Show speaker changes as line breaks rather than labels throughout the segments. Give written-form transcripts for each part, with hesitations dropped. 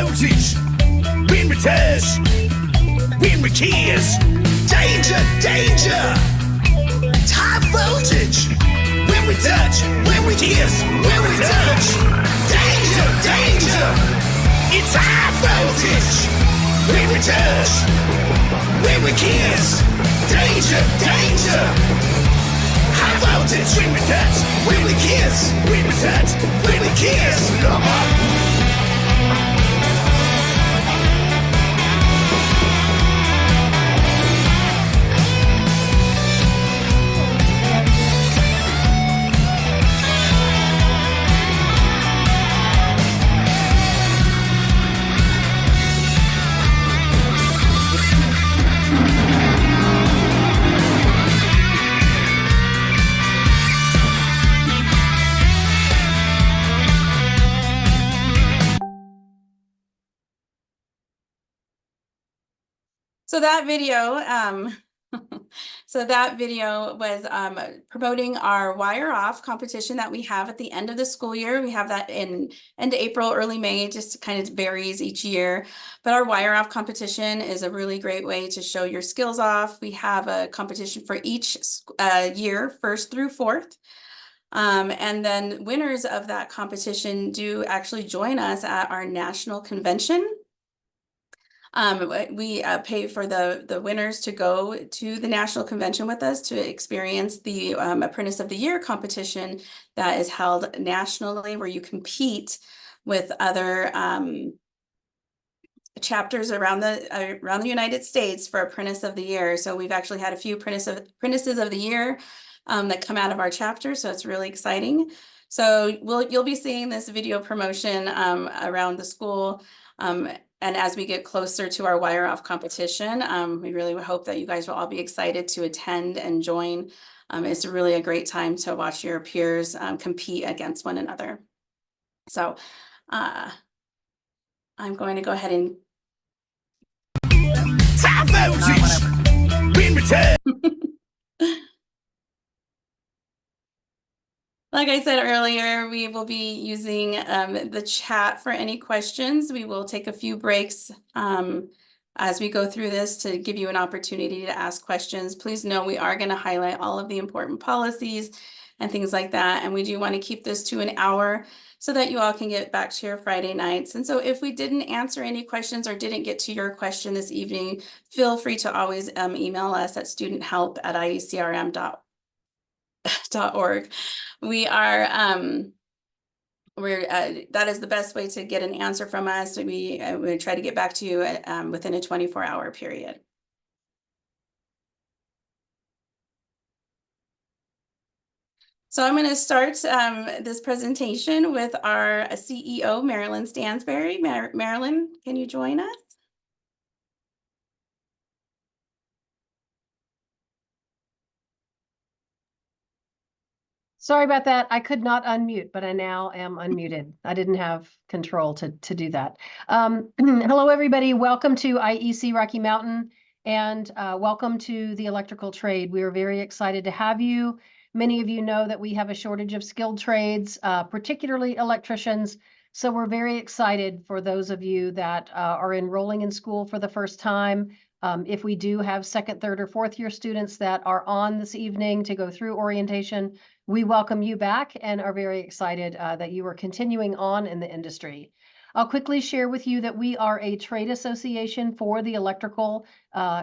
voltage, when we touch, when we kiss. Danger, danger, it's high voltage. When we touch, when we kiss, when we touch. Danger, danger, it's high voltage. When we touch, when we kiss. Danger, danger, high voltage. When we touch, when we kiss, when we touch, when we kiss.
So that video, was promoting our Wire Off competition that we have at the end of the school year. We have that in end of April, early May, just kind of varies each year. But our Wire Off competition is a really great way to show your skills off. We have a competition for each year, first through fourth. And then winners of that competition do actually join us at our national convention. We pay for the winners to go to the national convention with us to experience the Apprentice of the Year competition that is held nationally, where you compete with other chapters around the United States for Apprentice of the Year. So we've actually had a few Apprentices of the Year that come out of our chapter, so it's really exciting. So you'll be seeing this video promotion around the school. And as we get closer to our Wire Off competition, we really hope that you guys will all be excited to attend and join. It's really a great time to watch your peers compete against one another. So I'm going to go ahead and... Like I said earlier, we will be using the chat for any questions. We will take a few breaks as we go through this to give you an opportunity to ask questions. Please know we are going to highlight all of the important policies and things like that. And we do want to keep this to an hour so that you all can get back to your Friday nights. And so if we didn't answer any questions or didn't get to your question this evening, feel free to always email us at studenthelp@iecrm.org. We are that is the best way to get an answer from us. We try to get back to you within a 24-hour period. So I'm going to start this presentation with our CEO, Marilyn Stansberry. Marilyn, can you join us?
Sorry about that. I could not unmute, but I now am unmuted. I didn't have control to do that. Hello, everybody. Welcome to IEC Rocky Mountain, and welcome to the electrical trade. We are very excited to have you. Many of you know that we have a shortage of skilled trades, particularly electricians. So we're very excited for those of you that are enrolling in school for the first time. If we do have second, third, or fourth year students that are on this evening to go through orientation, we welcome you back and are very excited that you are continuing on in the industry. I'll quickly share with you that we are a trade association for the electrical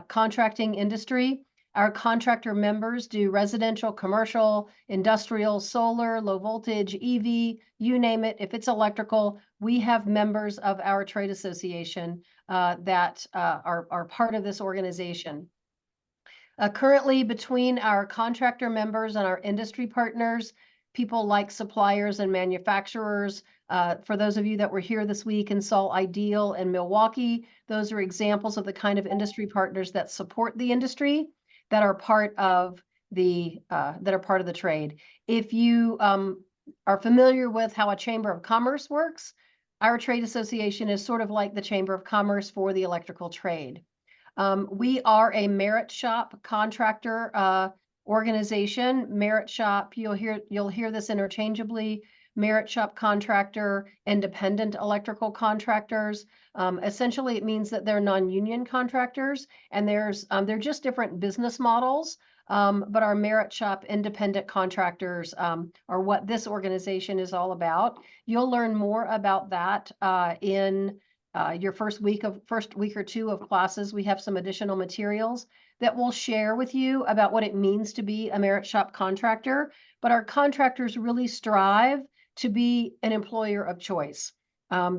contracting industry. Our contractor members do residential, commercial, industrial, solar, low voltage, EV, you name it. If it's electrical, we have members of our trade association that are part of this organization. Currently, between our contractor members and our industry partners, people like suppliers and manufacturers, for those of you that were here this week and saw Ideal and Milwaukee, those are examples of the kind of industry partners that support the industry, that are part of the trade. If you are familiar with how a Chamber of Commerce works, our trade association is sort of like the Chamber of Commerce for the electrical trade. We are a merit shop contractor organization. Merit shop, you'll hear this interchangeably, merit shop contractor, independent electrical contractors. Essentially, it means that they're non-union contractors, and they're just different business models. But our merit shop independent contractors are what this organization is all about. You'll learn more about that in your first week or two of classes. We have some additional materials that we'll share with you about what it means to be a merit shop contractor. But our contractors really strive to be an employer of choice.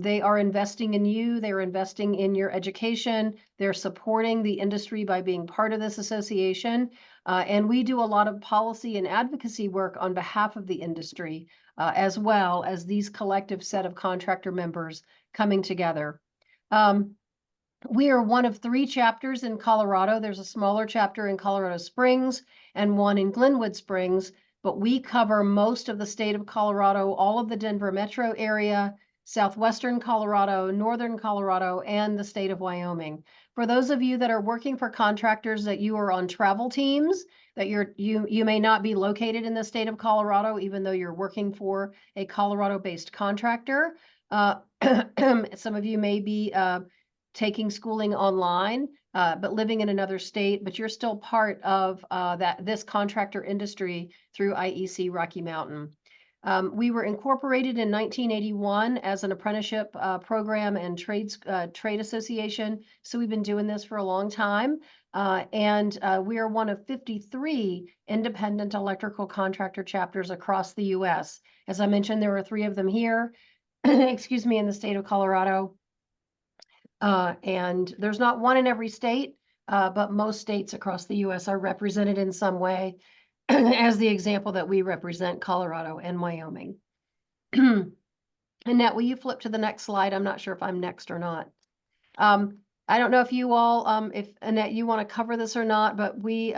They are investing in you. They're investing in your education. They're supporting the industry by being part of this association. And we do a lot of policy and advocacy work on behalf of the industry, as well as these collective set of contractor members coming together. We are one of 3 chapters in Colorado. There's a smaller chapter in Colorado Springs and one in Glenwood Springs, but we cover most of the state of Colorado, all of the Denver metro area, southwestern Colorado, northern Colorado, and the state of Wyoming. For those of you that are working for contractors that you are on travel teams, that you may not be located in the state of Colorado, even though you're working for a Colorado-based contractor. Some of you may be taking schooling online, but living in another state, but you're still part of this contractor industry through IEC Rocky Mountain. We were incorporated in 1981 as an apprenticeship program and trade association. So we've been doing this for a long time. And we are one of 53 independent electrical contractor chapters across the US. As I mentioned, there are 3 of them here, excuse me, in the state of Colorado. And there's not one in every state, but most states across the US are represented in some way, as the example that we represent Colorado and Wyoming. Annette, will you flip to the next slide? I'm not sure if I'm next or not. I don't know if you all, if Annette, you want to cover this or not, but these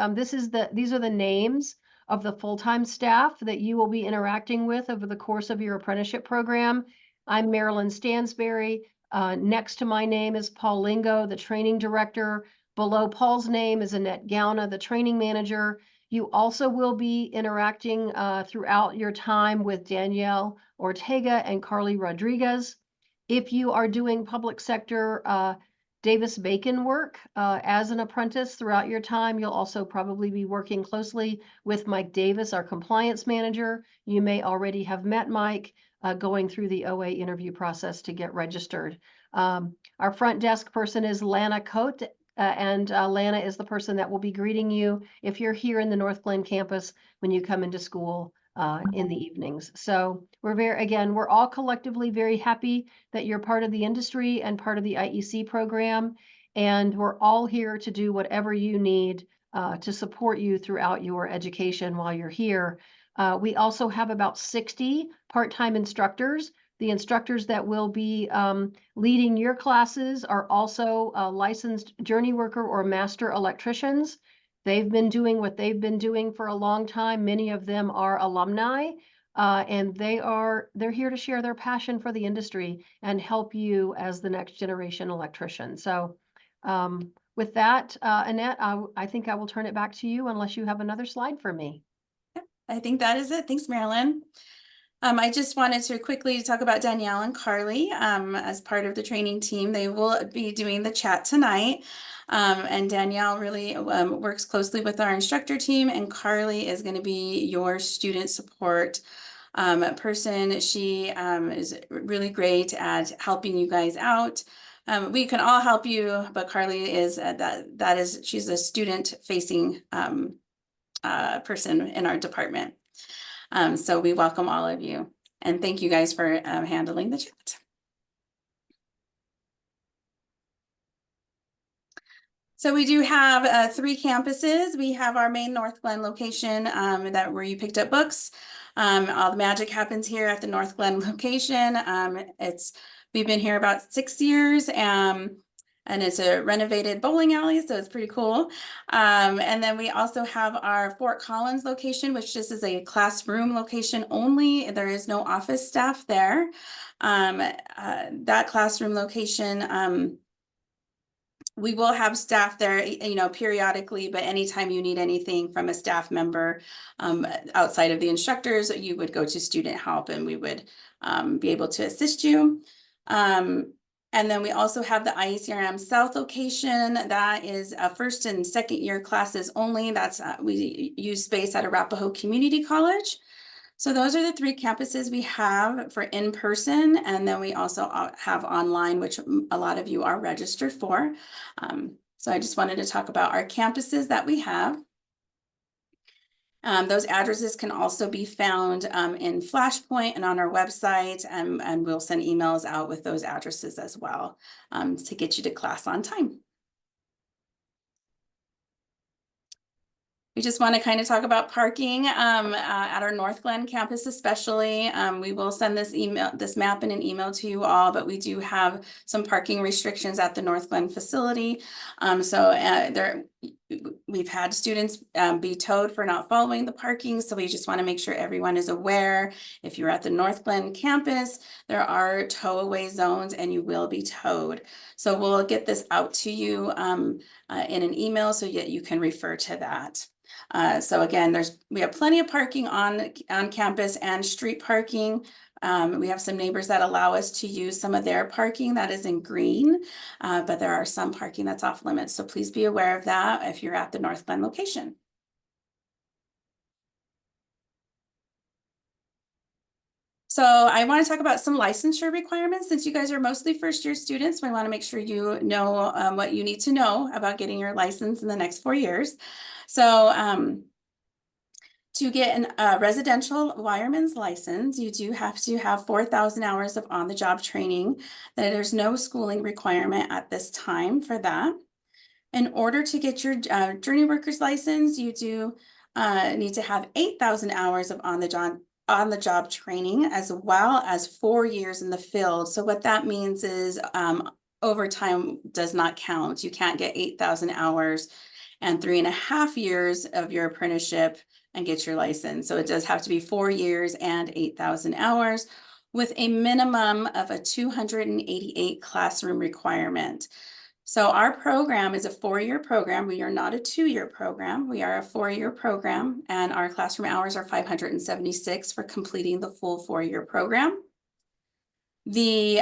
are the names of the full-time staff that you will be interacting with over the course of your apprenticeship program. I'm Marilyn Stansberry. Next to my name is Paul Lingo, the training director. Below Paul's name is Annette Gauna, the training manager. You also will be interacting throughout your time with Danielle Ortega and Carly Rodriguez. If you are doing public sector Davis-Bacon work as an apprentice throughout your time, you'll also probably be working closely with Mike Davis, our compliance manager. You may already have met Mike going through the OA interview process to get registered. Our front desk person is Lana Coate, and Lana is the person that will be greeting you if you're here in the North Glen campus when you come into school in the evenings. So we're all collectively very happy that you're part of the industry and part of the IEC program. And we're all here to do whatever you need to support you throughout your education while you're here. We also have about 60 part-time instructors. The instructors that will be leading your classes are also licensed journey worker or master electricians. They've been doing what they've been doing for a long time. Many of them are alumni, and they're here to share their passion for the industry and help you as the next generation electrician. So with that, Annette, I think I will turn it back to you unless you have another slide for me.
I think that is it. Thanks, Marilyn. I just wanted to quickly talk about Danielle and Carly as part of the training team. They will be doing the chat tonight. And Danielle really works closely with our instructor team, and Carly is going to be your student support person. She is really great at helping you guys out. We can all help you, but Carly is she's a student facing person in our department. So we welcome all of you, and thank you guys for handling the chat. So we do have 3 campuses. We have our main North Glen location where you picked up books. All the magic happens here at the North Glen location. We've been here about 6 years. And it's a renovated bowling alley, so it's pretty cool. And then we also have our Fort Collins location, which just is a classroom location only. There is no office staff there. That classroom location we will have staff there, periodically, but anytime you need anything from a staff member outside of the instructors, you would go to student help and we would be able to assist you. And then we also have the IECRM South location. That is first and second year classes only. That's we use space at Arapahoe Community College. So those are the 3 campuses we have for in-person, and then we also have online, which a lot of you are registered for. So I just wanted to talk about our campuses that we have. Those addresses can also be found in Flashpoint and on our website, and we'll send emails out with those addresses as well to get you to class on time. We just want to kind of talk about parking at our North Glen campus especially. We will send this map in an email to you all, but we do have some parking restrictions at the North Glen facility. We've had students be towed for not following the parking, so we just want to make sure everyone is aware. If you're at the North Glen campus, there are tow away zones and you will be towed. So we'll get this out to you in an email so that you can refer to that. So again, we have plenty of parking on campus and street parking. We have some neighbors that allow us to use some of their parking that is in green, but there are some parking that's off limits. So please be aware of that if you're at the North Glen location. So I want to talk about some licensure requirements. Since you guys are mostly first-year students, we want to make sure you know what you need to know about getting your license in the next 4 years. So to get a residential wireman's license, you do have to have 4,000 hours of on-the-job training. There's no schooling requirement at this time for that. In order to get your journey worker's license, you do need to have 8,000 hours of on-the-job training, as well as 4 years in the field. So what that means is overtime does not count. You can't get 8,000 hours and 3.5 years of your apprenticeship and get your license. So it does have to be 4 years and 8,000 hours with a minimum of a 288 classroom requirement. So our program is a 4-year program. We are not a 2-year program. We are a 4-year program, and our classroom hours are 576 for completing the full 4-year program. The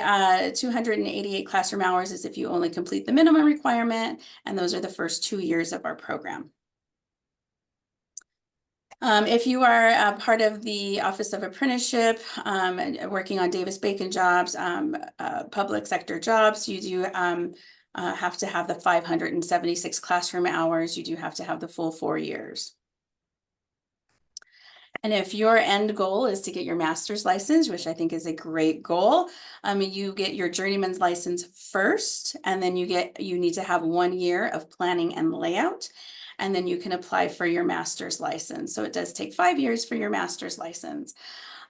288 classroom hours is if you only complete the minimum requirement, and those are the first 2 years of our program. If you are part of the Office of Apprenticeship, working on Davis-Bacon jobs, public sector jobs, you do have to have the 576 classroom hours. You do have to have the full 4 years. And if your end goal is to get your master's license, which I think is a great goal, you get your journeyman's license first, and then you need to have 1 year of planning and layout, and then you can apply for your master's license. So it does take 5 years for your master's license.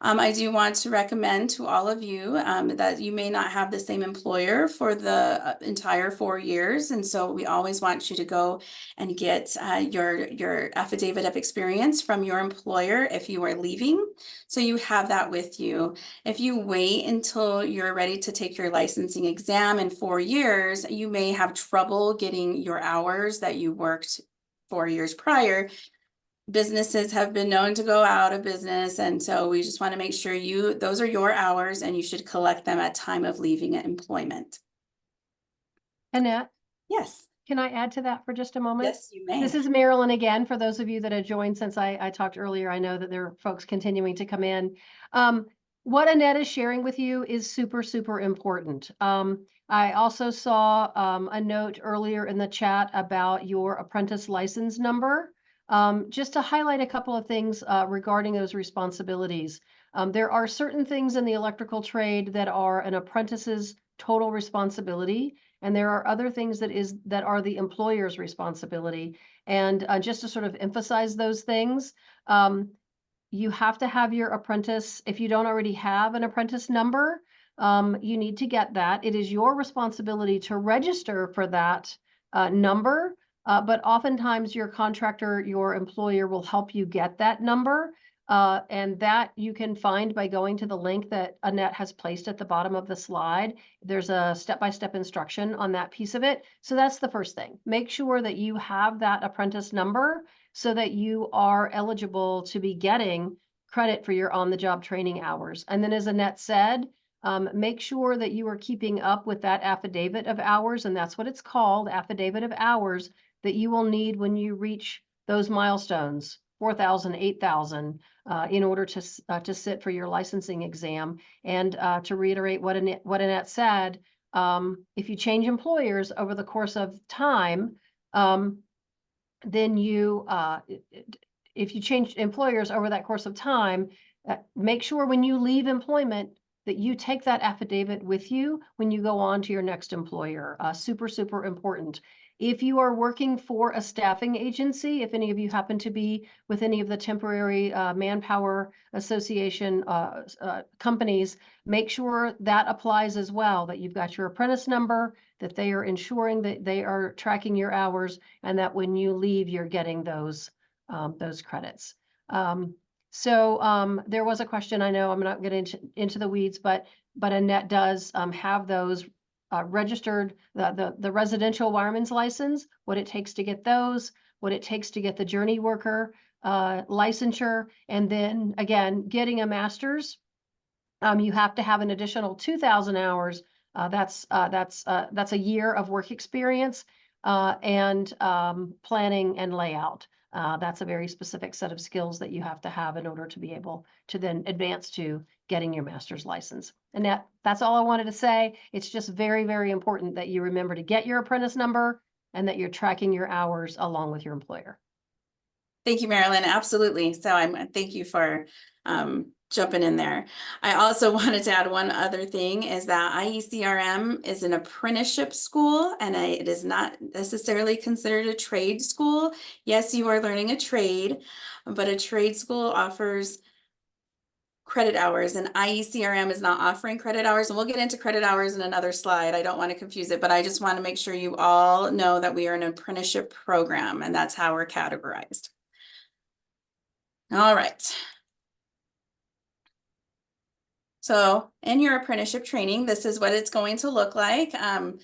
I do want to recommend to all of you that you may not have the same employer for the entire 4 years. And so we always want you to go and get your affidavit of experience from your employer if you are leaving. So you have that with you. If you wait until you're ready to take your licensing exam in 4 years, you may have trouble getting your hours that you worked 4 years prior. Businesses have been known to go out of business, and so we just want to make sure those are your hours and you should collect them at time of leaving employment.
Annette?
Yes.
Can I add to that for just a moment?
Yes, you may.
This is Marilyn again. For those of you that have joined since I talked earlier, I know that there are folks continuing to come in. What Annette is sharing with you is super, super important. I also saw a note earlier in the chat about your apprentice license number. Just to highlight a couple of things regarding those responsibilities. There are certain things in the electrical trade that are an apprentice's total responsibility, and there are other things that are the employer's responsibility. And just to sort of emphasize those things, you have to have your apprentice. If you don't already have an apprentice number, you need to get that. It is your responsibility to register for that number. But oftentimes your contractor, your employer will help you get that number. And that you can find by going to the link that Annette has placed at the bottom of the slide. There's a step-by-step instruction on that piece of it. So that's the first thing. Make sure that you have that apprentice number so that you are eligible to be getting credit for your on-the-job training hours. And then, as Annette said, make sure that you are keeping up with that affidavit of hours, and that's what it's called, affidavit of hours, that you will need when you reach those milestones, 4,000, 8,000, in order to sit for your licensing exam. And to reiterate what Annette said, if you change employers over the course of time, then if you change employers over that course of time, make sure when you leave employment that you take that affidavit with you when you go on to your next employer. Super, super important. If you are working for a staffing agency, if any of you happen to be with any of the temporary manpower association companies, make sure that applies as well, that you've got your apprentice number, that they are ensuring that they are tracking your hours, and that when you leave, you're getting those credits. So there was a question, I know I'm not getting into the weeds, but Annette does have those registered, the residential wireman's license, what it takes to get those, what it takes to get the journey worker licensure, and then again, getting a master's. You have to have an additional 2,000 hours. That's a year of work experience and planning and layout. That's a very specific set of skills that you have to have in order to be able to then advance to getting your master's license. And that's all I wanted to say. It's just very, very important that you remember to get your apprentice number and that you're tracking your hours along with your employer.
Thank you, Marilyn. Absolutely. So thank you for jumping in there. I also wanted to add one other thing is that IECRM is an apprenticeship school, and it is not necessarily considered a trade school. Yes, you are learning a trade, but a trade school offers credit hours, and IECRM is not offering credit hours. And we'll get into credit hours in another slide. I don't want to confuse it, but I just want to make sure you all know that we are an apprenticeship program, and that's how we're categorized. All right. So in your apprenticeship training, this is what it's going to look like. And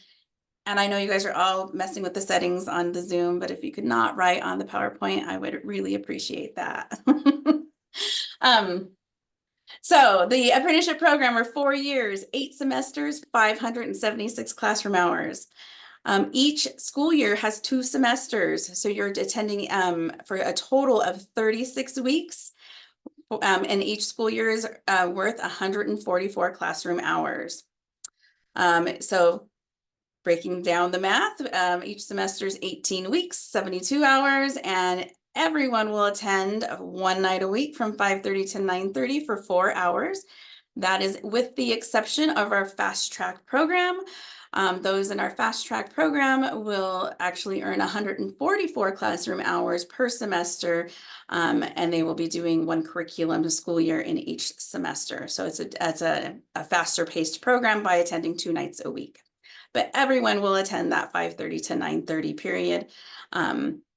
I know you guys are all messing with the settings on the Zoom, but if you could not write on the PowerPoint, I would really appreciate that. So the apprenticeship program are 4 years, 8 semesters, 576 classroom hours. Each school year has 2 semesters. So you're attending for a total of 36 weeks. And each school year is worth 144 classroom hours. So breaking down the math, each semester is 18 weeks, 72 hours, and everyone will attend 1 night a week from 5:30 to 9:30 for 4 hours. That is with the exception of our fast track program. Those in our fast track program will actually earn 144 classroom hours per semester, and they will be doing 1 curriculum a school year in each semester. So it's a faster paced program by attending 2 nights a week. But everyone will attend that 5:30 to 9:30 period.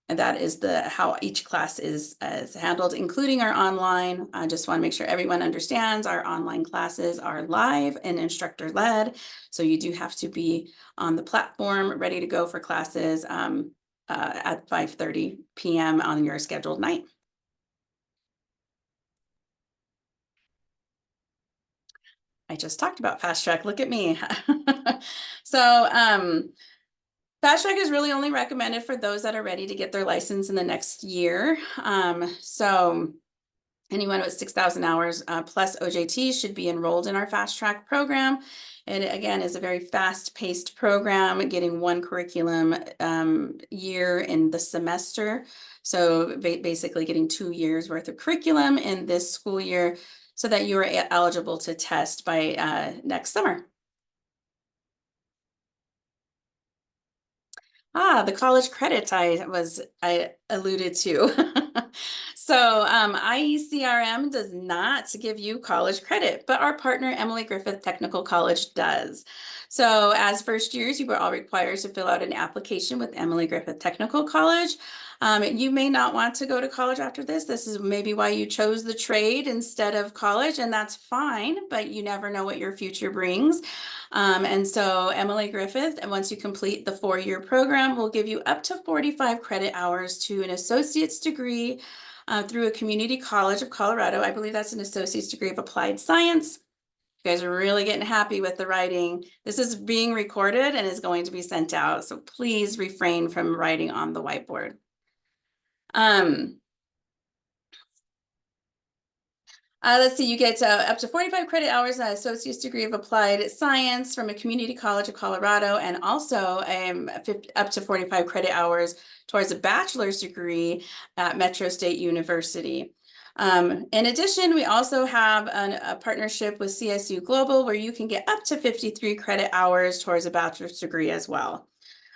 And that is how each class is handled, including our online. I just want to make sure everyone understands our online classes are live and instructor led. So you do have to be on the platform ready to go for classes at 5:30 p.m. on your scheduled night. I just talked about fast track. Look at me. So fast track is really only recommended for those that are ready to get their license in the next year. So anyone with 6,000 hours plus OJT should be enrolled in our fast track program. It again is a very fast paced program, getting 1 curriculum year in the semester. So basically getting 2 years worth of curriculum in this school year so that you are eligible to test by next summer. The college credit I alluded to. So IECRM does not give you college credit, but our partner Emily Griffith Technical College does. So as first years, you were all required to fill out an application with Emily Griffith Technical College. You may not want to go to college after this. This is maybe why you chose the trade instead of college, and that's fine, but you never know what your future brings. And so Emily Griffith, and once you complete the 4-year program, will give you up to 45 credit hours to an associate's degree through a community college of Colorado. I believe that's an associate's degree of applied science. You guys are really getting happy with the writing. This is being recorded and is going to be sent out. So please refrain from writing on the whiteboard. Let's see, you get up to 45 credit hours on an associate's degree of applied science from a community college of Colorado, and also up to 45 credit hours towards a bachelor's degree at Metro State University. In addition, we also have a partnership with CSU Global where you can get up to 53 credit hours towards a bachelor's degree as well.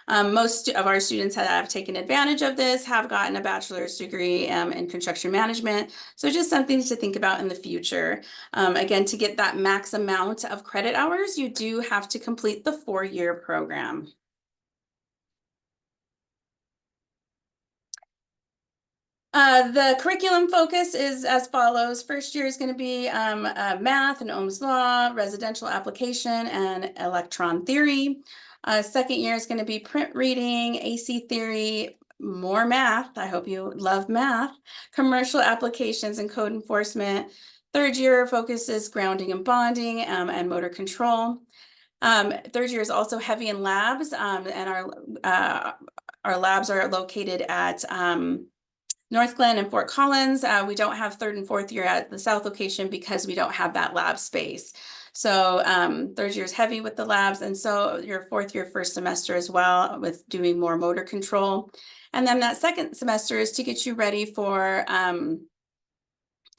Most of our students that have taken advantage of this have gotten a bachelor's degree in construction management. So just something to think about in the future. Again, to get that max amount of credit hours, you do have to complete the 4-year program. The curriculum focus is as follows. First year is going to be math and Ohm's law, residential application, and electron theory. Second year is going to be print reading, AC theory, more math. I hope you love math, commercial applications, and code enforcement. Third year focuses grounding and bonding and motor control. Third year is also heavy in labs, and our labs are located at North Glen and Fort Collins. We don't have third and fourth year at the South location because we don't have that lab space. So third year is heavy with the labs, and so your fourth year, first semester as well with doing more motor control. And then that second semester is to get you ready for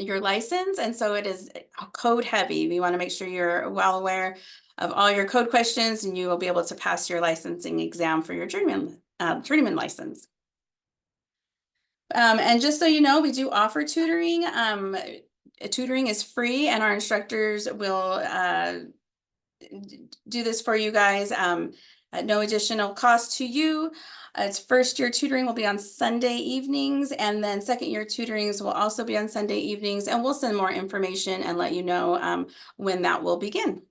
your license, and so it is code heavy. We want to make sure you're well aware of all your code questions, and you will be able to pass your licensing exam for your journeyman license. And just so you know, we do offer tutoring. Tutoring is free, and our instructors will do this for you guys at no additional cost to you. It's first year tutoring will be on Sunday evenings, and then second year tutorings will also be on Sunday evenings, and we'll send more information and let you know when that will begin.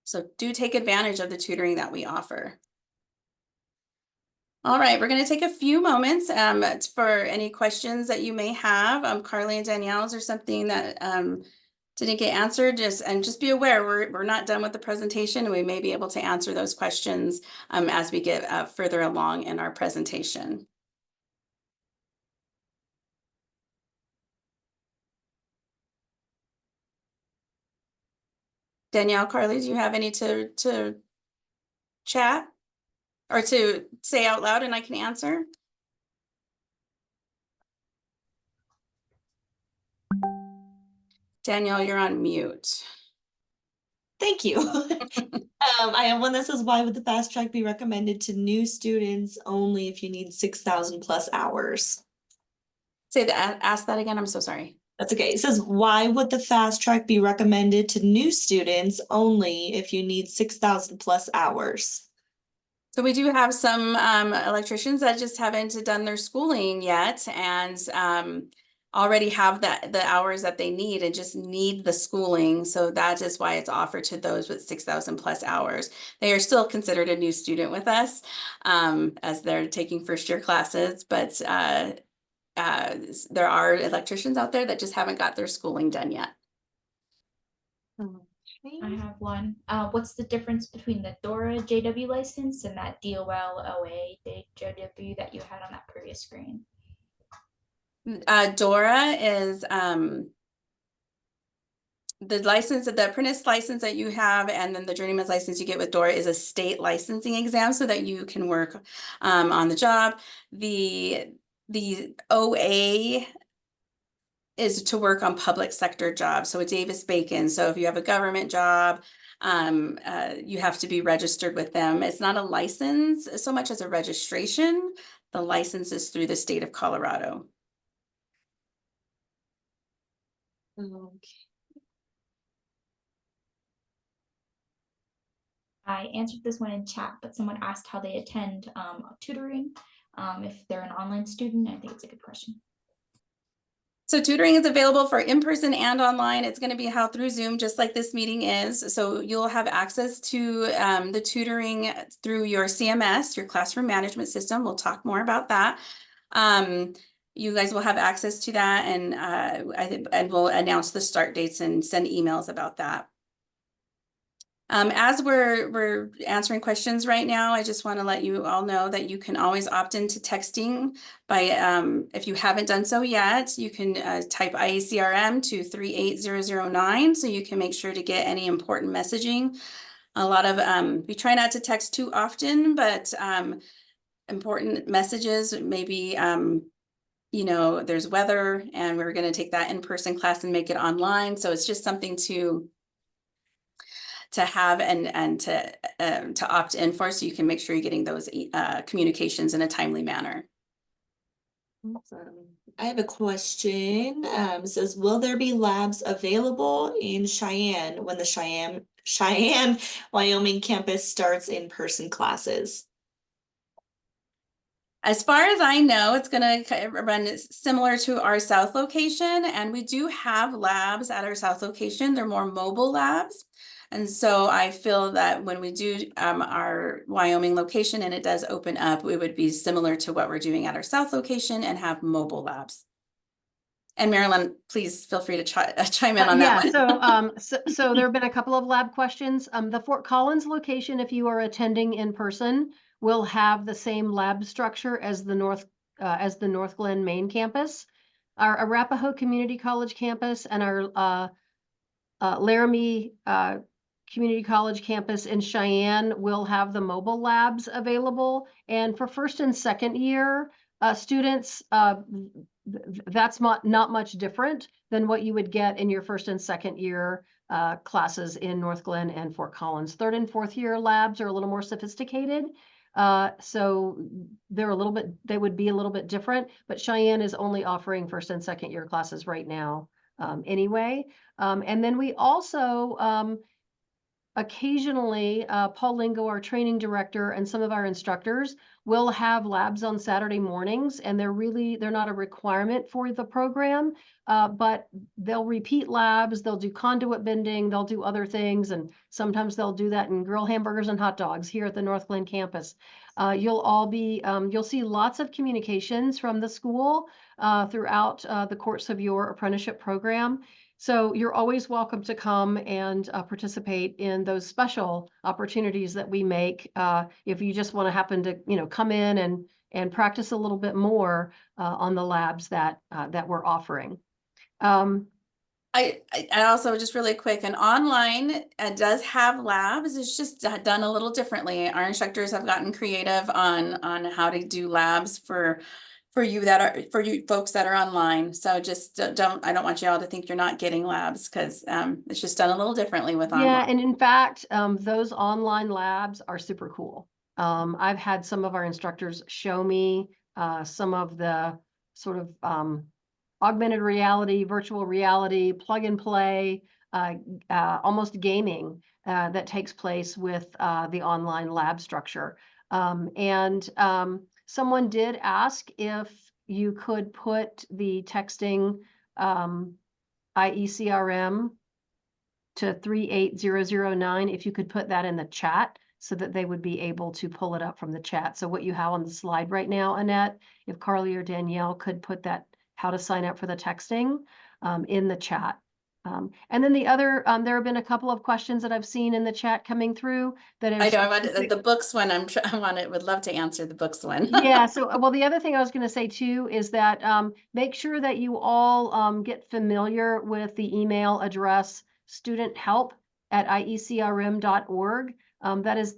So do take advantage of the tutoring that we offer. All right, we're going to take a few moments for any questions that you may have. Carly and Danielle's or something that didn't get answered. Just be aware we're not done with the presentation, and we may be able to answer those questions as we get further along in our presentation. Danielle, Carly, do you have any to chat or to say out loud and I can answer? Danielle, you're on mute.
Thank you. I have one that says, why would the fast track be recommended to new students only if you need 6,000 plus hours?
Ask that again. I'm so sorry.
That's okay. It says, why would the fast track be recommended to new students only if you need 6,000 plus hours?
So we do have some electricians that just haven't done their schooling yet, and already have the hours that they need and just need the schooling. So that is why it's offered to those with 6,000 plus hours. They are still considered a new student with us as they're taking first year classes, but there are electricians out there that just haven't got their schooling done yet.
I have one. What's the difference between the DORA JW license and that DOL OA JW that you had on that previous screen?
DORA is the license, the apprentice license that you have, and then the journeyman's license you get with DORA is a state licensing exam so that you can work on the job. The OA is to work on public sector jobs, so a Davis-Bacon. So if you have a government job, You have to be registered with them. It's not a license so much as a registration. The license is through the state of Colorado.
Okay.
I answered this one in chat, but someone asked how they attend tutoring. If they're an online student, I think it's a good question.
So tutoring is available for in-person and online. It's going to be held through Zoom, just like this meeting is. So you'll have access to the tutoring through your CMS, your classroom management system. We'll talk more about that. You guys will have access to that, and we'll announce the start dates and send emails about that. As we're answering questions right now, I just want to let you all know that you can always opt into texting by, if you haven't done so yet, you can type IECRM to 38009 so you can make sure to get any important messaging. A lot of, we try not to text too often, but important messages, maybe, you know, there's weather and we're going to take that in-person class and make it online. So it's just something to have and to opt in for, so you can make sure you're getting those communications in a timely manner.
Awesome. I have a question. It says, will there be labs available in Cheyenne when the Cheyenne, Wyoming campus starts in-person classes?
As far as I know, it's going to run similar to our South location, and we do have labs at our South location. They're more mobile labs. And so I feel that when we do our Wyoming location and it does open up, it would be similar to what we're doing at our South location and have mobile labs. And Marilyn, please feel free to chime in on that one.
So there have been a couple of lab questions. The Fort Collins location, if you are attending in person, will have the same lab structure as the North Glen main campus. Our Arapahoe Community College campus and our Laramie Community College campus in Cheyenne will have the mobile labs available. And for first and second year students, that's not much different than what you would get in your first and second year classes in North Glen and Fort Collins. Third and fourth year labs are a little more sophisticated. So they would be a little bit different, but Cheyenne is only offering first and second year classes right now anyway. And then we also occasionally, Paul Lingo, our training director, and some of our instructors will have labs on Saturday mornings, and they're not a requirement for the program, but they'll repeat labs, they'll do conduit bending, they'll do other things, and sometimes they'll do that and grill hamburgers and hot dogs here at the North Glen campus. You'll see lots of communications from the school throughout the course of your apprenticeship program. So you're always welcome to come and participate in those special opportunities that we make. If you just want to happen to, come in and practice a little bit more on the labs that we're offering.
I also, just really quick, and online does have labs. It's just done a little differently. Our instructors have gotten creative on how to do labs for you folks that are online. So just I don't want you all to think you're not getting labs, because it's just done a little differently with online.
Yeah, and in fact, those online labs are super cool. I've had some of our instructors show me some of the sort of augmented reality, virtual reality, plug and play, almost gaming that takes place with the online lab structure. Someone did ask if you could put the texting IECRM to 38009, if you could put that in the chat so that they would be able to pull it up from the chat. So what you have on the slide right now, Annette, if Carly or Danielle could put that, how to sign up for the texting in the chat. And then the other, there have been a couple of questions that I've seen in the chat coming through that
I know, I want the books one. Would love to answer the books one.
Yeah. So, well, the other thing I was going to say too is that make sure that you all get familiar with the email address studenthelp@iecrm.org. That is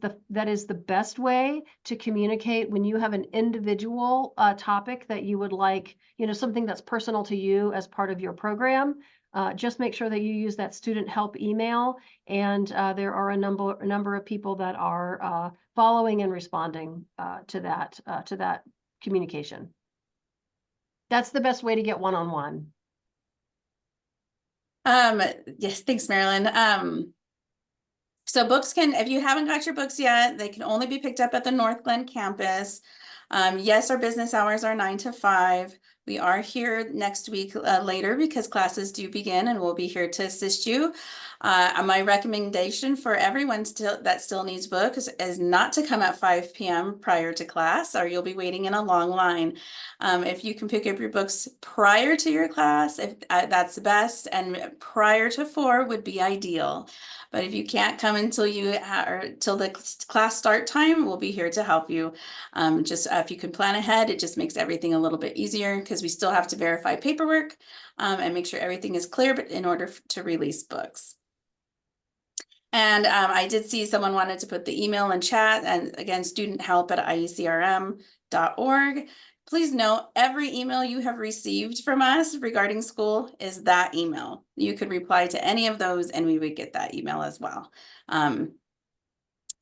the best way to communicate when you have an individual topic that you would like, something that's personal to you as part of your program. just make sure that you use that student help email. And there are a number of people that are following and responding to that communication. That's the best way to get one-on-one.
Yes, thanks, Marilyn. So books can, if you haven't got your books yet, they can only be picked up at the North Glen campus. Yes, our business hours are 9 to 5. We are here next week later because classes do begin, and we'll be here to assist you. My recommendation for everyone that still needs books is not to come at 5 p.m. prior to class, or you'll be waiting in a long line. If you can pick up your books prior to your class, that's the best, and prior to 4 would be ideal. But if you can't come until till the class start time, we'll be here to help you. Just if you can plan ahead, it just makes everything a little bit easier because we still have to verify paperwork and make sure everything is clear, but in order to release books. And I did see someone wanted to put the email in chat, and again, studenthelp@iecrm.org. Please note, every email you have received from us regarding school is that email. You could reply to any of those and we would get that email as well. So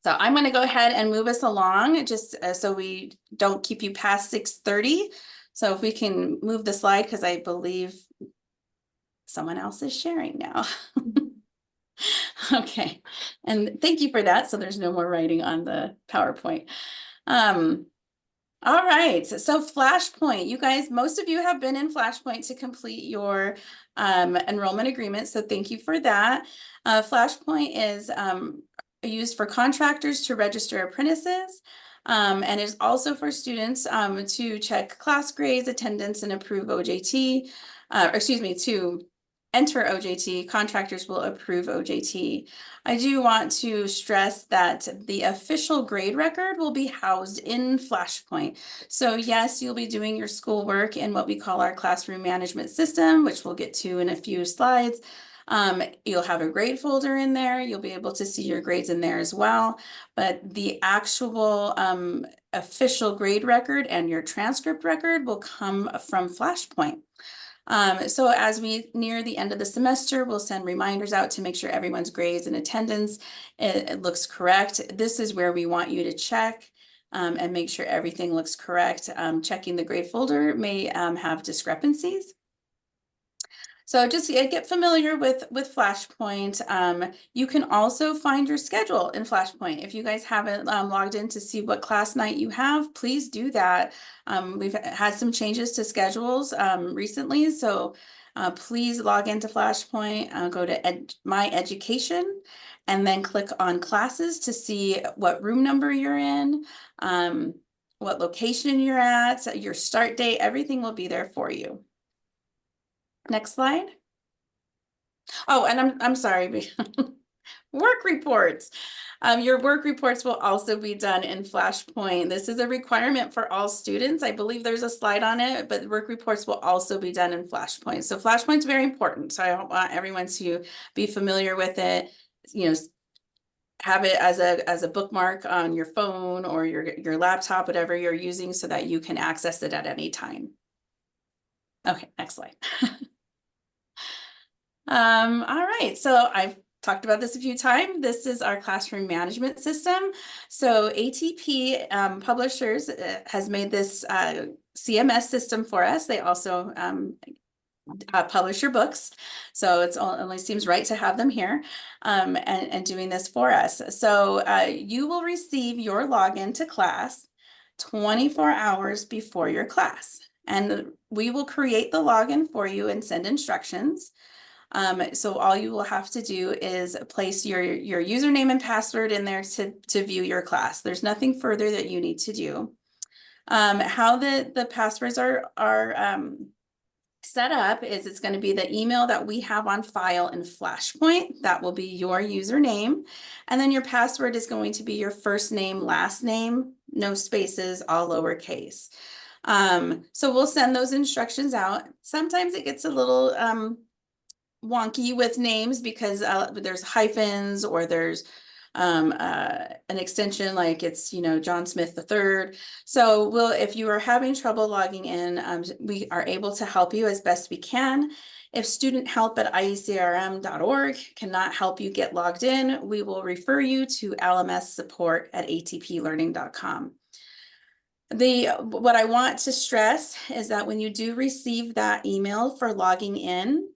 I'm going to go ahead and move us along just so we don't keep you past 6:30. So if we can move the slide, because I believe someone else is sharing now. Okay, and thank you for that. So there's no more writing on the PowerPoint. All right, so Flashpoint, you guys, most of you have been in Flashpoint to complete your enrollment agreement, so thank you for that. Flashpoint is used for contractors to register apprentices, and is also for students to check class grades, attendance, and approve OJT, to enter OJT. Contractors will approve OJT. I do want to stress that the official grade record will be housed in Flashpoint. So yes, you'll be doing your schoolwork in what we call our classroom management system, which we'll get to in a few slides. You'll have a grade folder in there. You'll be able to see your grades in there as well. But the actual official grade record and your transcript record will come from Flashpoint. So as we near the end of the semester, we'll send reminders out to make sure everyone's grades and attendance it looks correct. This is where we want you to check and make sure everything looks correct. Checking the grade folder may have discrepancies. So just get familiar with Flashpoint. You can also find your schedule in Flashpoint. If you guys haven't logged in to see what class night you have, please do that. We've had some changes to schedules recently, so please log into Flashpoint, go to My Education, and then click on classes to see what room number you're in, what location you're at, your start date, everything will be there for you. Next slide. Oh, and I'm sorry. Work reports. Your work reports will also be done in Flashpoint. This is a requirement for all students. I believe there's a slide on it, but work reports will also be done in Flashpoint. So Flashpoint's very important. So I want everyone to be familiar with it. You know, have it as a bookmark on your phone or your laptop, whatever you're using, so that you can access it at any time. Okay, next slide. All right, so I've talked about this a few times. This is our classroom management system. So ATP Publishers has made this CMS system for us. They also publish your books. So it only seems right to have them here and doing this for us. So you will receive your login to class 24 hours before your class. And we will create the login for you and send instructions. So all you will have to do is place your username and password in there to view your class. There's nothing further that you need to do. How the passwords are set up is it's going to be the email that we have on file in Flashpoint. That will be your username. And then your password is going to be your first name, last name, no spaces, all lowercase. So we'll send those instructions out. Sometimes it gets a little wonky with names because there's hyphens or there's an extension like it's, John Smith III. So if you are having trouble logging in, we are able to help you as best we can. If student help at iecrm.org cannot help you get logged in, we will refer you to LMS support at atplearning.com. What I want to stress is that when you do receive that email for logging in,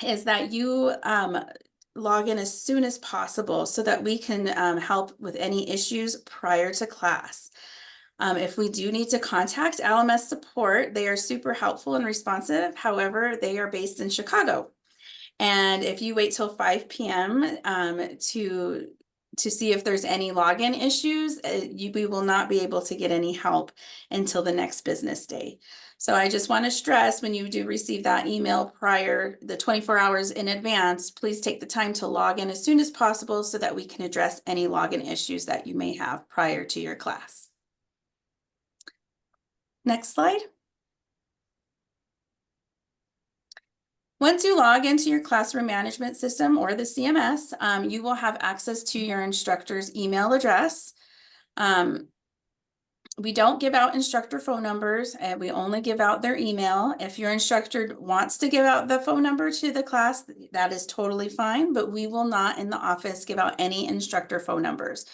is that you log in as soon as possible so that we can help with any issues prior to class. If we do need to contact LMS support, they are super helpful and responsive. However, they are based in Chicago. And if you wait till 5 p.m. To see if there's any login issues, we will not be able to get any help until the next business day. So I just want to stress, when you do receive that email prior the 24 hours in advance, please take the time to log in as soon as possible so that we can address any login issues that you may have prior to your class. Next slide. Once you log into your classroom management system or the CMS, you will have access to your instructor's email address. We don't give out instructor phone numbers, and we only give out their email. If your instructor wants to give out the phone number to the class, that is totally fine, but we will not in the office give out any instructor phone numbers.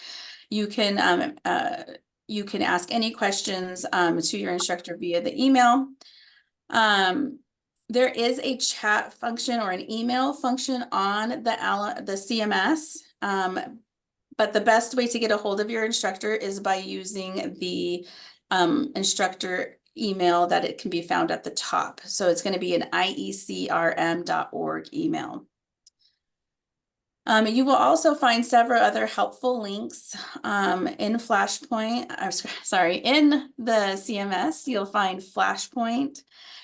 You can ask any questions to your instructor via the email. There is a chat function or an email function on the CMS, but the best way to get a hold of your instructor is by using the instructor email that it can be found at the top. So it's going to be an IECRM.org email. You will also find several other helpful links in Flashpoint. In the CMS, you'll find Flashpoint.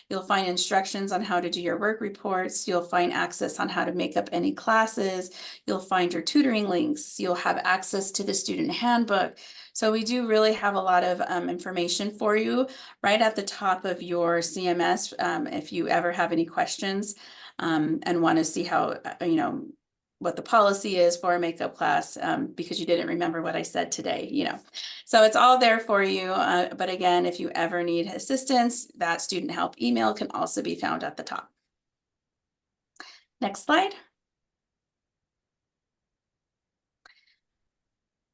You'll find instructions on how to do your work reports. You'll find access on how to make up any classes. You'll find your tutoring links. You'll have access to the student handbook. So we do really have a lot of information for you right at the top of your CMS if you ever have any questions and want to see how, what the policy is for a makeup class because you didn't remember what I said today, So it's all there for you. But again, if you ever need assistance, that student help email can also be found at the top. Next slide.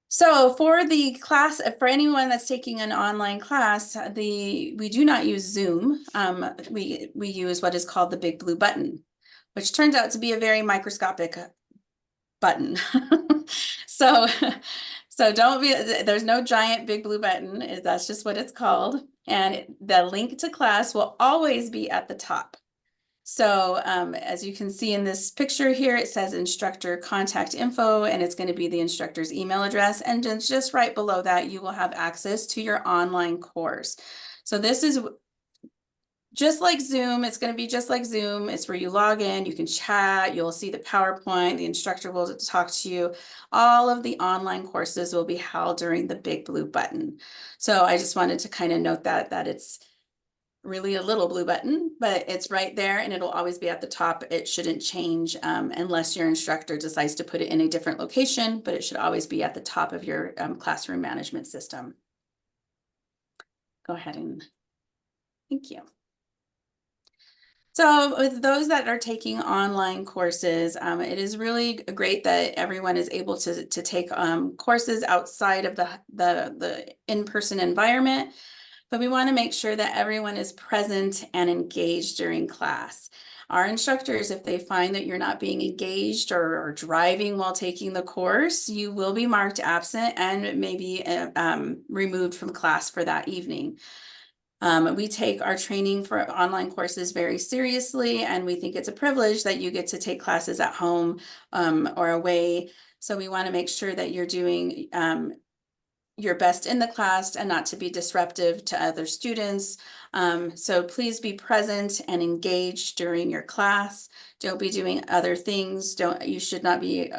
So for the class, for anyone that's taking an online class, we do not use Zoom. We use what is called the big blue button, which turns out to be a very microscopic button. So there's no giant big blue button. That's just what it's called. And the link to class will always be at the top. So as you can see in this picture here, it says instructor contact info, and it's going to be the instructor's email address. And just right below that, you will have access to your online course. So this is just like Zoom. It's going to be just like Zoom. It's where you log in, you can chat, you'll see the PowerPoint, the instructor will talk to you. All of the online courses will be held during the big blue button. So I just wanted to kind of note that it's really a little blue button, but it's right there and it'll always be at the top. It shouldn't change unless your instructor decides to put it in a different location, but it should always be at the top of your classroom management system. Go ahead and thank you. So with those that are taking online courses, it is really great that everyone is able to take courses outside of the in-person environment, but we want to make sure that everyone is present and engaged during class. Our instructors, if they find that you're not being engaged or driving while taking the course, you will be marked absent and maybe removed from class for that evening. We take our training for online courses very seriously, and we think it's a privilege that you get to take classes at home or away. So we want to make sure that you're doing your best in the class and not to be disruptive to other students. So please be present and engaged during your class. Don't be doing other things. You should not be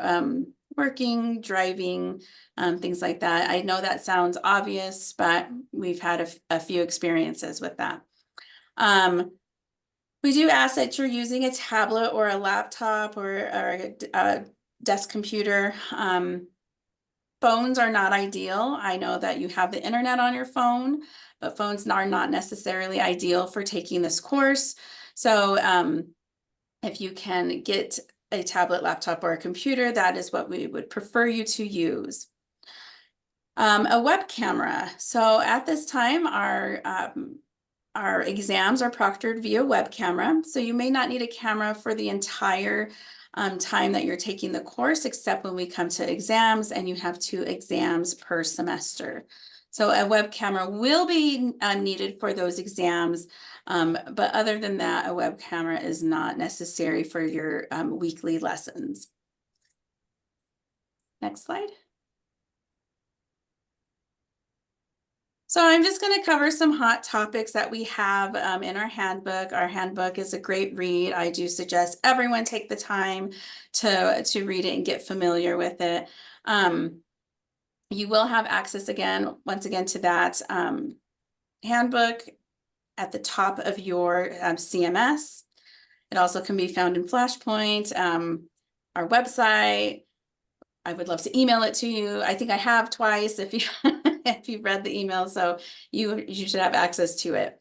working, driving, things like that. I know that sounds obvious, but we've had a few experiences with that. We do ask that you're using a tablet or a laptop or a desk computer. Phones are not ideal. I know that you have the internet on your phone, but phones are not necessarily ideal for taking this course. So If you can get a tablet, laptop, or a computer, that is what we would prefer you to use. A web camera. So at this time, our exams are proctored via web camera. So you may not need a camera for the entire time that you're taking the course, except when we come to exams, and you have 2 exams per semester. So a web camera will be needed for those exams. But other than that, a web camera is not necessary for your weekly lessons. Next slide. So I'm just going to cover some hot topics that we have in our handbook. Our handbook is a great read. I do suggest everyone take the time to read it and get familiar with it. You will have access once again to that handbook at the top of your CMS. It also can be found in Flashpoint, our website. I would love to email it to you. I think I have twice if you if you've read the email, so you should have access to it.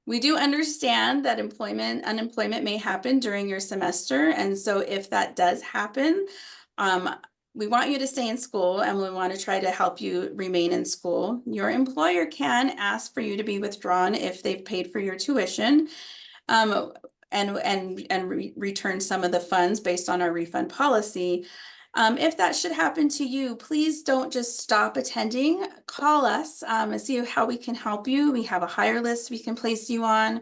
We do understand that unemployment may happen during your semester, and so if that does happen, we want you to stay in school, and we want to try to help you remain in school. Your employer can ask for you to be withdrawn if they've paid for your tuition. And return some of the funds based on our refund policy. If that should happen to you, please don't just stop attending. Call us and see how we can help you. We have a hire list we can place you on.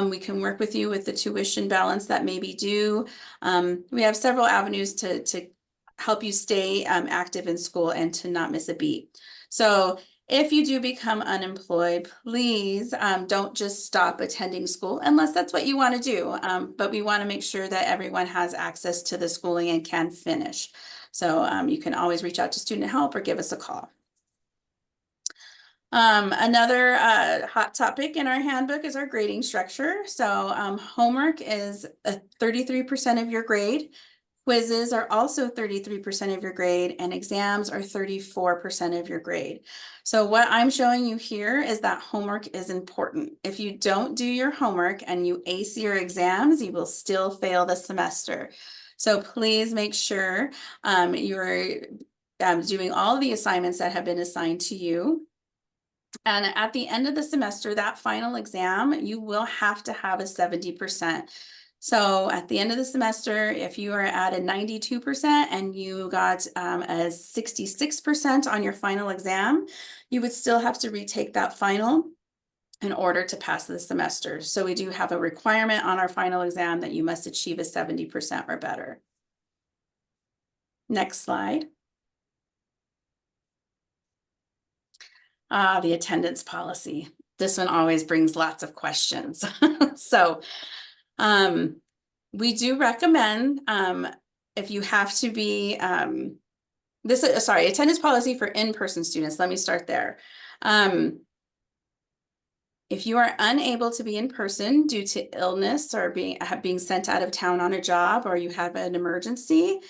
We can work with you with the tuition balance that may be due. We have several avenues to help you stay active in school and to not miss a beat. So if you do become unemployed, please don't just stop attending school unless that's what you want to do. But we want to make sure that everyone has access to the schooling and can finish. So you can always reach out to student help or give us a call. Another hot topic in our handbook is our grading structure. So homework is 33% of your grade. Quizzes are also 33% of your grade, and exams are 34% of your grade. So what I'm showing you here is that homework is important. If you don't do your homework and you ace your exams, you will still fail the semester. So please make sure you're doing all the assignments that have been assigned to you. And at the end of the semester, that final exam, you will have to have a 70%. So at the end of the semester, if you are at a 92% and you got a 66% on your final exam, you would still have to retake that final in order to pass the semester. So we do have a requirement on our final exam that you must achieve a 70% or better. Next slide. The attendance policy. This one always brings lots of questions. So we do recommend if you have to be attendance policy for in-person students. Let me start there. If you are unable to be in person due to illness or being sent out of town on a job, or you have an emergency,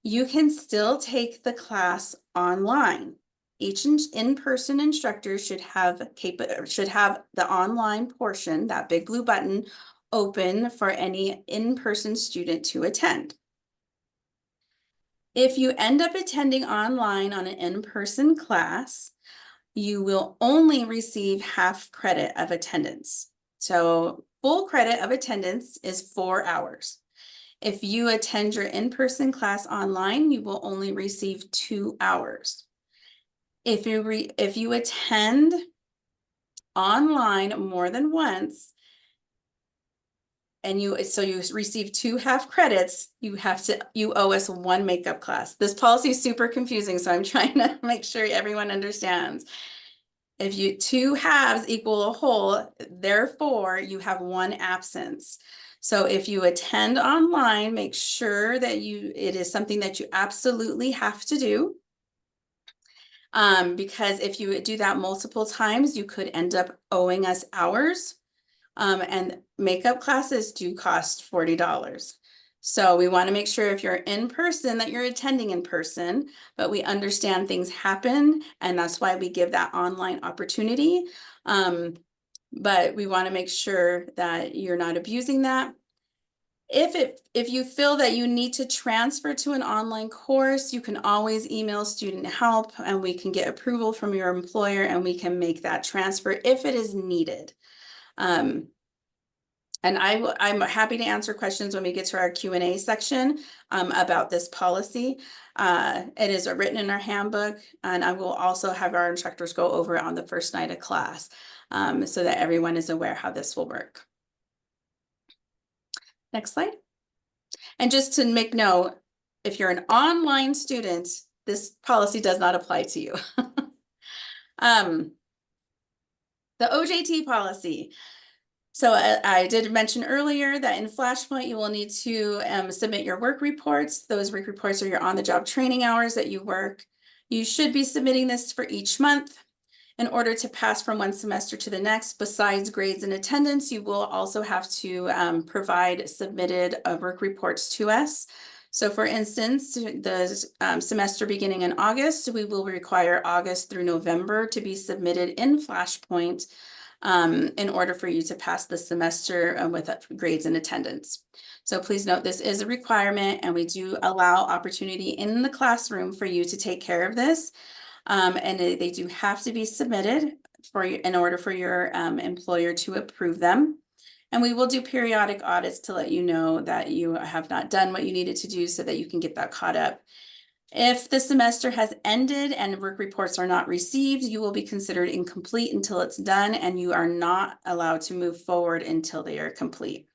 you can still take the class online. Each in-person instructor should have the online portion, that big blue button, open for any in-person student to attend. If you end up attending online on an in-person class, you will only receive half credit of attendance. So full credit of attendance is 4 hours. If you attend your in-person class online, you will only receive 2 hours. If you attend online more than once, and you receive 2 half credits, you owe us 1 makeup class. This policy is super confusing, so I'm trying to make sure everyone understands. If 2 halves equal a whole, therefore you have 1 absence. So if you attend online, make sure that it is something that you absolutely have to do. Because if you do that multiple times, you could end up owing us hours. And makeup classes do cost $40. So we want to make sure if you're in person that you're attending in person, but we understand things happen, and that's why we give that online opportunity. But we want to make sure that you're not abusing that. If you feel that you need to transfer to an online course, you can always email student help and we can get approval from your employer and we can make that transfer if it is needed. And I'm happy to answer questions when we get to our Q&A section about this policy. It is written in our handbook, and I will also have our instructors go over it on the first night of class so that everyone is aware how this will work. Next slide. And just to make note, if you're an online student, this policy does not apply to you. The OJT policy. So I did mention earlier that in Flashpoint, you will need to submit your work reports. Those work reports are your on-the-job training hours that you work. You should be submitting this for each month. In order to pass from one semester to the next, besides grades and attendance, you will also have to provide submitted work reports to us. So for instance, the semester beginning in August, we will require August through November to be submitted in Flashpoint in order for you to pass the semester with grades and attendance. So please note this is a requirement and we do allow opportunity in the classroom for you to take care of this. And they do have to be submitted for you in order for your employer to approve them. And we will do periodic audits to let you know that you have not done what you needed to do so that you can get that caught up. If the semester has ended and work reports are not received, you will be considered incomplete until it's done, and you are not allowed to move forward until they are complete.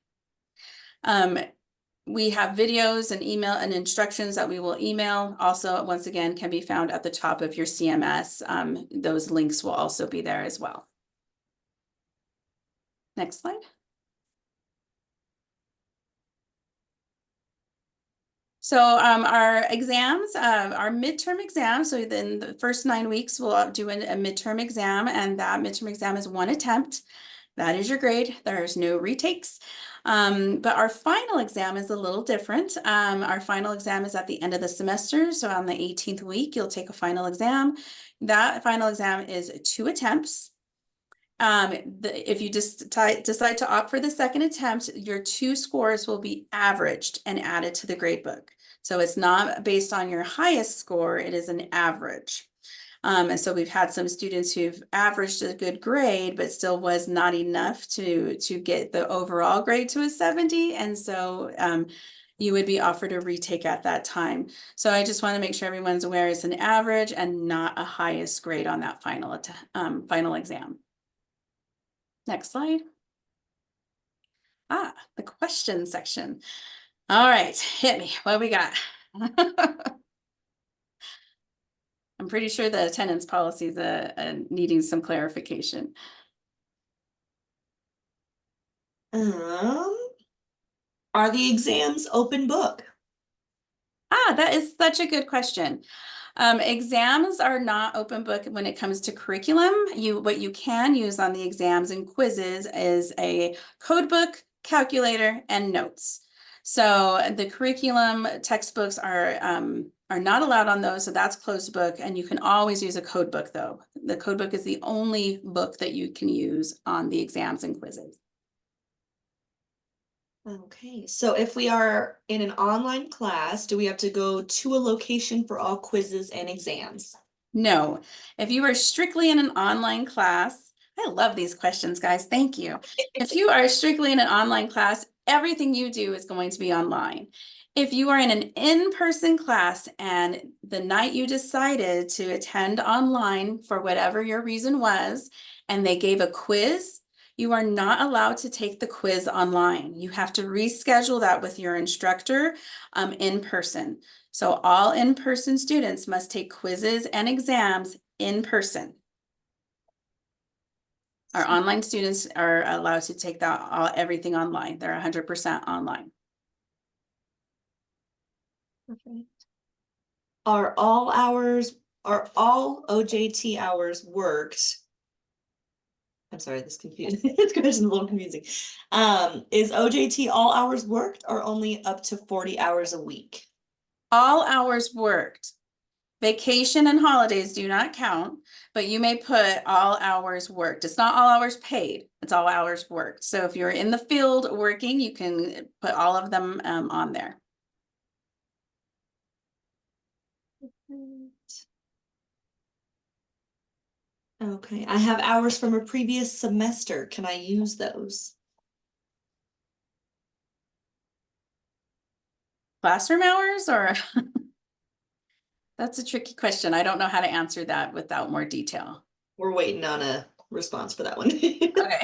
We have videos and email and instructions that we will email. Also, once again, can be found at the top of your CMS. Those links will also be there as well. Next slide. So our exams, our midterm exam, so then the first 9 weeks we'll do a midterm exam, and that midterm exam is 1 attempt. That is your grade. There's no retakes. But our final exam is a little different. Our final exam is at the end of the semester. So on the 18th week, you'll take a final exam. That final exam is 2 attempts. If you just decide to opt for the second attempt, your 2 scores will be averaged and added to the grade book. So it's not based on your highest score, it is an average. And so we've had some students who've averaged a good grade, but still was not enough to get the overall grade to a 70. And so you would be offered a retake at that time. So I just want to make sure everyone's aware it's an average and not a highest grade on that final exam. Next slide. The question section. All right, hit me. What we got? I'm pretty sure the attendance policy is needing some clarification.
Are the exams open book?
That is such a good question. Exams are not open book when it comes to curriculum. What you can use on the exams and quizzes is a code book, calculator, and notes. So the curriculum textbooks are not allowed on those, so that's closed book, and you can always use a code book though. The code book is the only book that you can use on the exams and quizzes.
Okay, so if we are in an online class, do we have to go to a location for all quizzes and exams?
No, if you are strictly in an online class, I love these questions, guys. Thank you. If you are strictly in an online class, everything you do is going to be online. If you are in an in-person class and the night you decided to attend online for whatever your reason was, and they gave a quiz, you are not allowed to take the quiz online. You have to reschedule that with your instructor in person. So all in-person students must take quizzes and exams in person. Our online students are allowed to take everything online. They're 100% online.
Perfect. Are all OJT hours worked? I'm sorry, this confusing. This question is a little confusing. Is OJT all hours worked or only up to 40 hours a week?
All hours worked. Vacation and holidays do not count, but you may put all hours worked. It's not all hours paid. It's all hours worked. So if you're in the field working, you can put all of them on there.
Okay, I have hours from a previous semester. Can I use those?
Classroom hours or? That's a tricky question. I don't know how to answer that without more detail.
We're waiting on a response for that one.
Okay.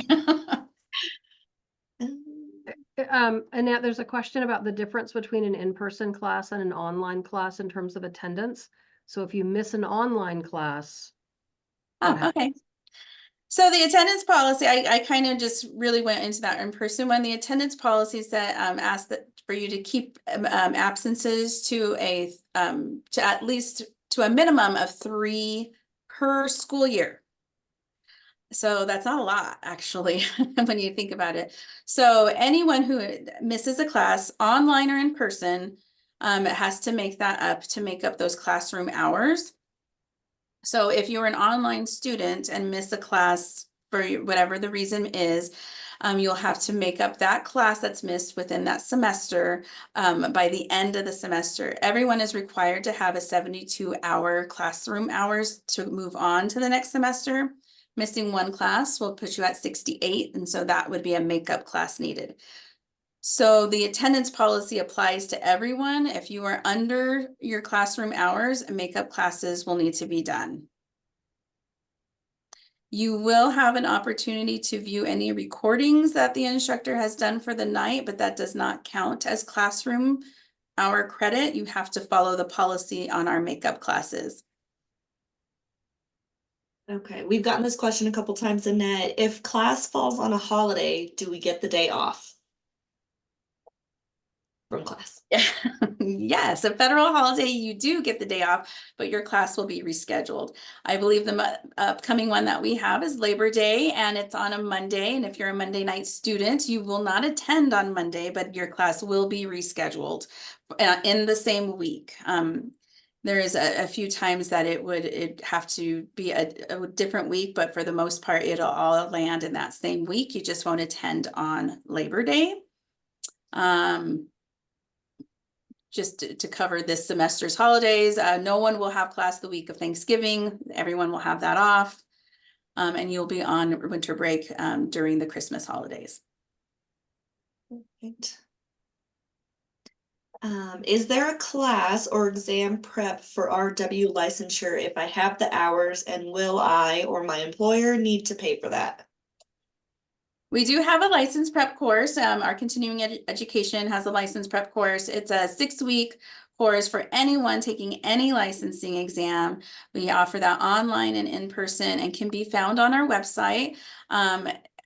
Annette, there's a question about the difference between an in-person class and an online class in terms of attendance. So if you miss an online class, what
Oh,
happens?
okay. So the attendance policy, I kind of just really went into that in person when the attendance policies that asked that for you to keep absences to to at least to a minimum of 3 per school year. So that's not a lot, actually, when you think about it. So anyone who misses a class, online or in person, has to make that up to make up those classroom hours. So if you're an online student and miss a class for whatever the reason is, you'll have to make up that class that's missed within that semester by the end of the semester. Everyone is required to have a 72-hour classroom hours to move on to the next semester. Missing one class will put you at 68, and so that would be a makeup class needed. So the attendance policy applies to everyone. If you are under your classroom hours, makeup classes will need to be done. You will have an opportunity to view any recordings that the instructor has done for the night, but that does not count as classroom hour credit. You have to follow the policy on our makeup classes.
Okay, we've gotten this question a couple times, Annette. If class falls on a holiday, do we get the day off from class?
Yes, a federal holiday, you do get the day off, but your class will be rescheduled. I believe the upcoming one that we have is Labor Day, and it's on a Monday. And if you're a Monday night student, you will not attend on Monday, but your class will be rescheduled in the same week. There is a few times that it'd have to be a different week, but for the most part, it'll all land in that same week. You just won't attend on Labor Day. Just to cover this semester's holidays, no one will have class the week of Thanksgiving. Everyone will have that off. And you'll be on winter break during the Christmas holidays.
Perfect. Is there a class or exam prep for RW licensure if I have the hours, and will I or my employer need to pay for that?
We do have a license prep course. Our continuing education has a license prep course. It's a 6-week course for anyone taking any licensing exam. We offer that online and in person and can be found on our website.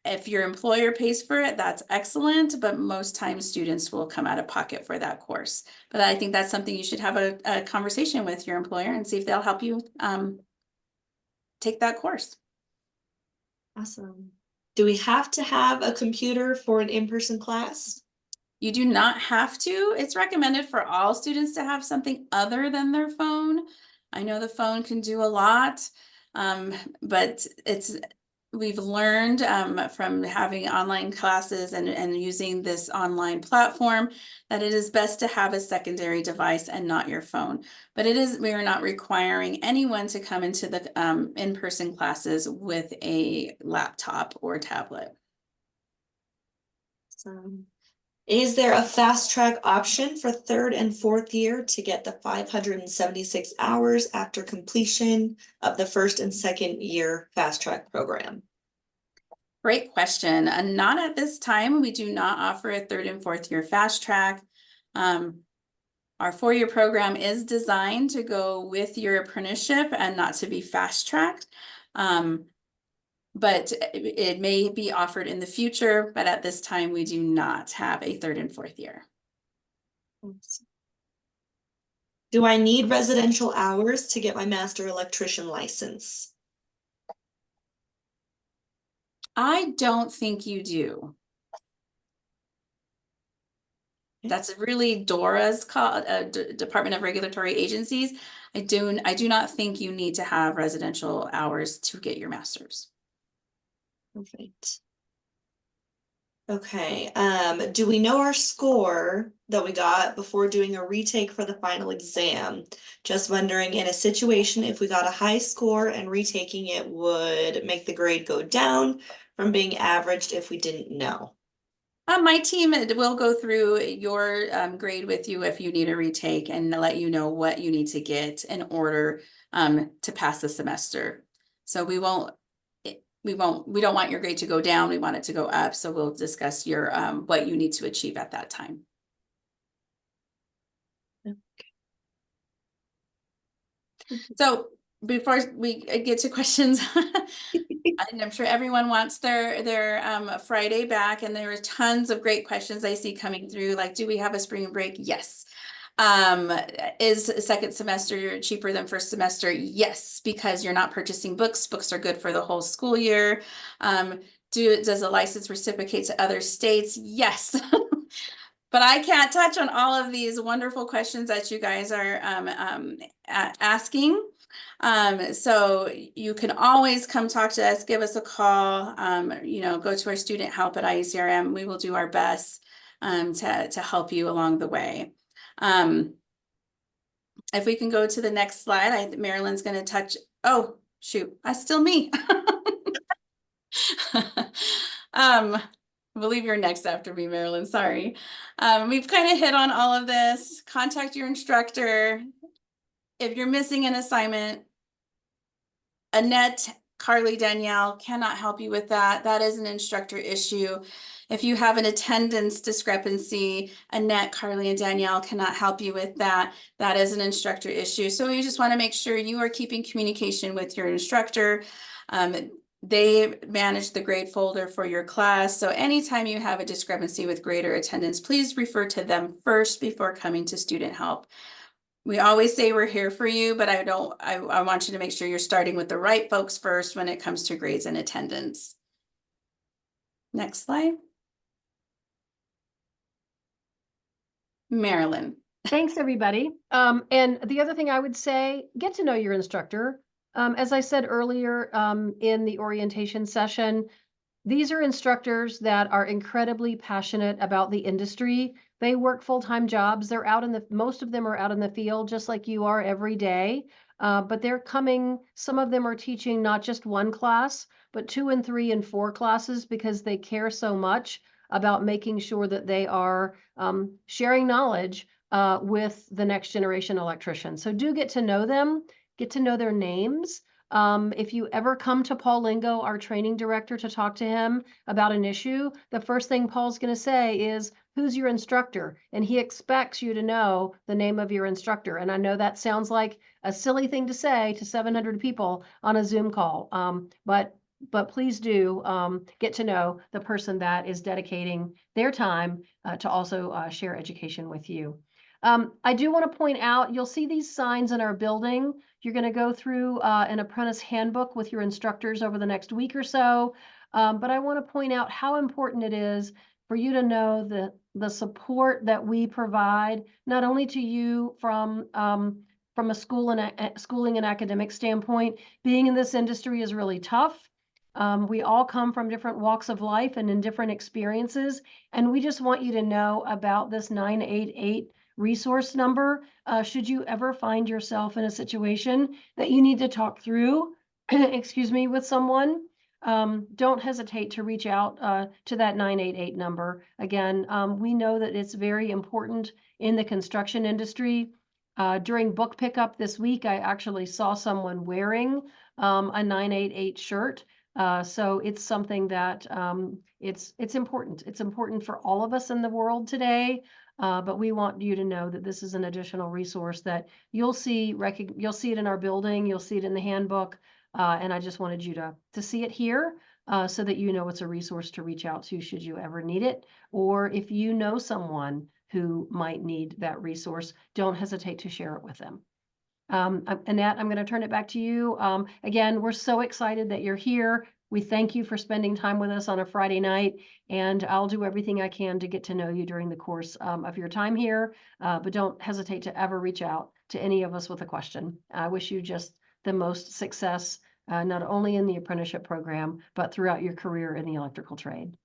If your employer pays for it, that's excellent, but most times students will come out of pocket for that course. But I think that's something you should have a conversation with your employer and see if they'll help you take that course.
Awesome. Do we have to have a computer for an in-person class?
You do not have to. It's recommended for all students to have something other than their phone. I know the phone can do a lot, but we've learned from having online classes and using this online platform that it is best to have a secondary device and not your phone. But we are not requiring anyone to come into the in-person classes with a laptop or tablet.
Is there a fast track option for 3rd and 4th year to get the 576 hours after completion of the 1st and 2nd year fast track program?
Great question. And not at this time. We do not offer a 3rd and 4th year fast track. Our 4-year program is designed to go with your apprenticeship and not to be fast tracked. But it may be offered in the future, but at this time we do not have a 3rd and 4th year.
Do I need residential hours to get my master electrician license?
I don't think you do. That's really DORA's called, Department of Regulatory Agencies. I do not think you need to have residential hours to get your master's.
Perfect. Okay, do we know our score that we got before doing a retake for the final exam? Just wondering, in a situation, if we got a high score and retaking it would make the grade go down from being averaged if we didn't know.
My team will go through your grade with you if you need a retake and let you know what you need to get in order to pass the semester. So we don't want your grade to go down. We want it to go up. So we'll discuss your what you need to achieve at that time. So before we get to questions, and I'm sure everyone wants their Friday back, and there are tons of great questions I see coming through, like, do we have a spring break? Yes. Is second semester cheaper than first semester? Yes, because you're not purchasing books. Books are good for the whole school year. Does the license reciprocate to other states? Yes. But I can't touch on all of these wonderful questions that you guys are asking. So you can always come talk to us, give us a call, go to our student help at IECRM. We will do our best to help you along the way. If we can go to the next slide, I think Marilyn's going to touch. Oh, shoot, that's still me. I believe you're next after me, Marilyn. Sorry. We've kind of hit on all of this. Contact your instructor. If you're missing an assignment, Annette, Carly, Danielle cannot help you with that. That is an instructor issue. If you have an attendance discrepancy, Annette, Carly, and Danielle cannot help you with that. That is an instructor issue. So you just want to make sure you are keeping communication with your instructor. They manage the grade folder for your class. So anytime you have a discrepancy with grade or attendance, please refer to them first before coming to student help. We always say we're here for you, but I want you to make sure you're starting with the right folks first when it comes to grades and attendance. Next slide. Marilyn.
Thanks, everybody. And the other thing I would say, get to know your instructor. As I said earlier in the orientation session, these are instructors that are incredibly passionate about the industry. They work full-time jobs. They're out most of them are out in the field just like you are every day. But they're coming, some of them are teaching not just one class, but 2 and 3 and 4 classes because they care so much about making sure that they are sharing knowledge with the next generation electrician. So do get to know them, get to know their names. If you ever come to Paul Lingo, our training director, to talk to him about an issue, the first thing Paul's going to say is, who's your instructor? And he expects you to know the name of your instructor. And I know that sounds like a silly thing to say to 700 people on a Zoom call, but please do get to know the person that is dedicating their time to also share education with you. I do want to point out, you'll see these signs in our building. You're going to go through an apprentice handbook with your instructors over the next week or so. But I want to point out how important it is for you to know the support that we provide, not only to you from a schooling and academic standpoint. Being in this industry is really tough. We all come from different walks of life and in different experiences. And we just want you to know about this 988 resource number. Should you ever find yourself in a situation that you need to talk through, excuse me, with someone, don't hesitate to reach out to that 988 number. Again, we know that it's very important in the construction industry. During book pickup this week, I actually saw someone wearing a 988 shirt. So it's something that it's important. It's important for all of us in the world today. But we want you to know that this is an additional resource that you'll see it in our building, you'll see it in the handbook, and I just wanted you to see it here so that you know it's a resource to reach out to should you ever need it, or if you know someone who might need that resource, don't hesitate to share it with them. Annette, I'm going to turn it back to you. Again, we're so excited that you're here. We thank you for spending time with us on a Friday night, and I'll do everything I can to get to know you during the course of your time here. But don't hesitate to ever reach out to any of us with a question. I wish you just the most success, not only in the apprenticeship program, but throughout your career in the electrical trade.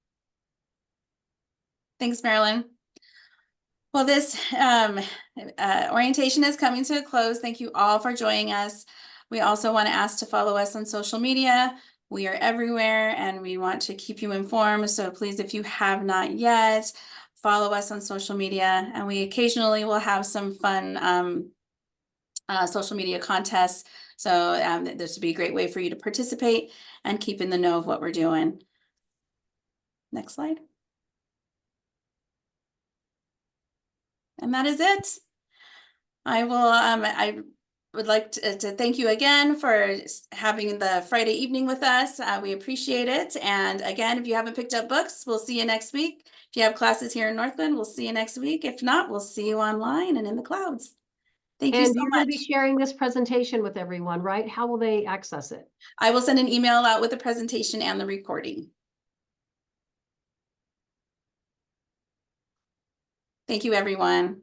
Thanks, Marilyn. Well, this orientation is coming to a close. Thank you all for joining us. We also want to ask to follow us on social media. We are everywhere and we want to keep you informed. So please, if you have not yet, follow us on social media. And we occasionally will have some fun social media contests. So this would be a great way for you to participate and keep in the know of what we're doing. Next slide. And that is it. I would like to thank you again for having the Friday evening with us. We appreciate it. And again, if you haven't picked up books, we'll see you next week. If you have classes here in Northland, we'll see you next week. If not, we'll see you online and in the clouds. Thank you
And
so
you're going
much.
to be sharing this presentation with everyone, right? How will they access it?
I will send an email out with the presentation and the recording. Thank you, everyone.